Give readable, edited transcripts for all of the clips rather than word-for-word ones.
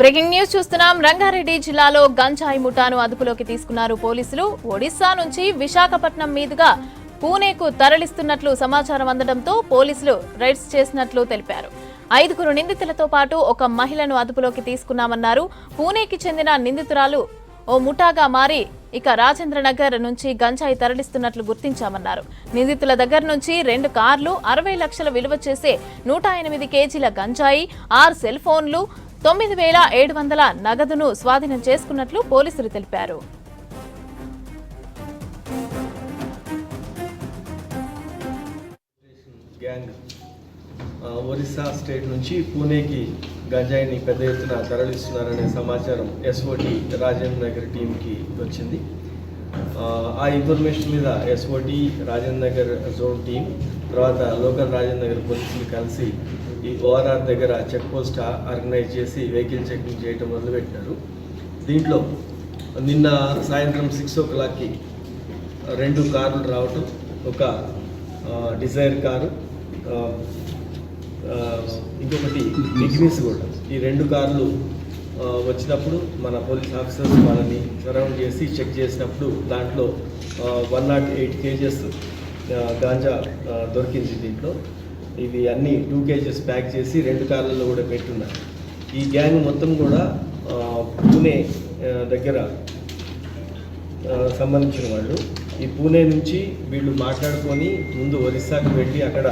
Breaking news చూస్తున్నాం. రంగారెడ్డి జిల్లాలో గంజాయి ముఠాను అదుపులోకి తీసుకున్నారు పోలీసులు. ఒడిశా నుంచి విశాఖపట్నం మీదుగా పూణేకు తరలిస్తున్నట్లు సమాచారం అందడంతో పోలీసులు రైడ్స్ చేసినట్లు తెలిపారు. 5 నిందితులతో పాటు ఒక మహిళను అదుపులోకి తీసుకున్నామన్నారు. పూణేకి చెందిన నిందితురాలు ఓ ముఠాగా మారి ఇక రాజేంద్రనగర్ నుంచి గంజాయి తరలిస్తున్నట్లు గుర్తించామన్నారు. నిందితుల దగ్గర నుంచి 2 కార్లు, 60 లక్షల విలువ చేసే 108 కేజీల గంజాయి, 6 సెల్ ఫోన్లు, 9,700 నగదును స్వాధీనం చేసుకున్నట్లు పోలీసులు తెలిపారు. ఒరిస్సా స్టేట్ నుంచి పూణేకి గంజాయిని పెద్ద ఎత్తున తరలిస్తున్నారనే సమాచారం ఎస్ఓటి రాజేంద్ర నగర్ టీంకి వచ్చింది. ఆ ఇన్ఫర్మేషన్ మీద SOT Rajendra Nagar zone team తర్వాత లోకల్ రాజేంద్ర నగర్ పోలీసులు కలిసి ఈ ఓఆర్ఆర్ దగ్గర చెక్ పోస్ట్ ఆర్గనైజ్ చేసి వెహికల్ చెకింగ్ చేయడం మొదలుపెట్టినారు. దీంట్లో నిన్న సాయంత్రం 6 o'clockకి 2 కార్లు రావటం, ఒక డిజైర్ కారు, ఇంకొకటి ఇగ్నిస్ కూడా. ఈ 2 కార్లు వచ్చినప్పుడు మన పోలీస్ ఆఫీసర్స్ వాళ్ళని సరౌండ్ చేసి చెక్ చేసినప్పుడు దాంట్లో 108 కేజెస్ గాంజా దొరికింది. దీంట్లో ఇవి అన్నీ 2 kgs ప్యాక్ చేసి 2 కార్లలో కూడా పెట్టున్నారు. ఈ గ్యాంగ్ మొత్తం కూడా పూణే దగ్గర సంబంధించిన వాళ్ళు. ఈ పూణే నుంచి వీళ్ళు మాట్లాడుకొని ముందు ఒరిస్సాకు వెళ్ళి అక్కడ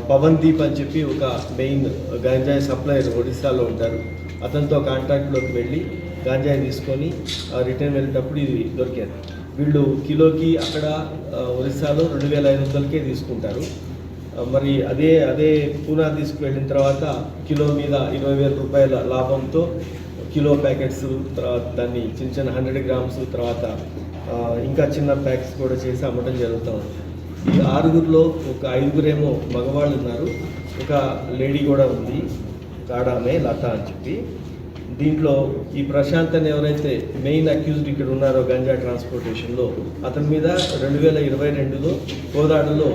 పవన్దీప్ అని చెప్పి ఒక మెయిన్ గాంజాయి సప్లయర్ ఒడిస్సాలో ఉంటారు. అతనితో కాంటాక్ట్లోకి వెళ్ళి గాంజాయి తీసుకొని రిటర్న్ వెళ్ళేటప్పుడు ఇది దొరికారు. వీళ్ళు కిలోకి అక్కడ ఒరిస్సాలో 2,500కే తీసుకుంటారు. మరి అదే పూనా తీసుకువెళ్ళిన తర్వాత కిలో మీద 20,000 రూపాయల లాభంతో కిలో ప్యాకెట్స్, తర్వాత దాన్ని చిన్న 100 grams, తర్వాత ఇంకా చిన్న ప్యాకెట్స్ కూడా చేసి అమ్మటం జరుగుతూ ఉంది. ఈ 6గురిలో ఒక 5గురేమో మగవాళ్ళు ఉన్నారు, ఒక లేడీ కూడా ఉంది, కాడామే లత అని చెప్పి. దీంట్లో ఈ ప్రశాంత్ అని ఎవరైతే మెయిన్ అక్యూజ్డ్ ఇక్కడ ఉన్నారో గంజా ట్రాన్స్పోర్టేషన్లో, అతని మీద 2022లో కోదాడలో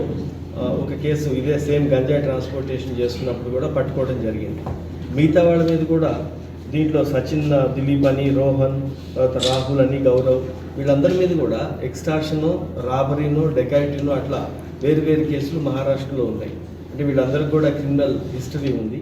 ఒక కేసు ఇదే సేమ్ గంజా ట్రాన్స్పోర్టేషన్ చేస్తున్నప్పుడు కూడా పట్టుకోవడం జరిగింది. మిగతా వాళ్ళ మీద కూడా దీంట్లో సచిన్, దిలీప్ అని, రోహన్, తర్వాత రాహుల్ అని, గౌరవ్, వీళ్ళందరి మీద కూడా ఎక్స్టార్షను, రాబరీను, డెకాయిటీను అట్లా వేరు కేసులు మహారాష్ట్రలో ఉన్నాయి. అంటే వీళ్ళందరికీ కూడా క్రిమినల్ హిస్టరీ ఉంది.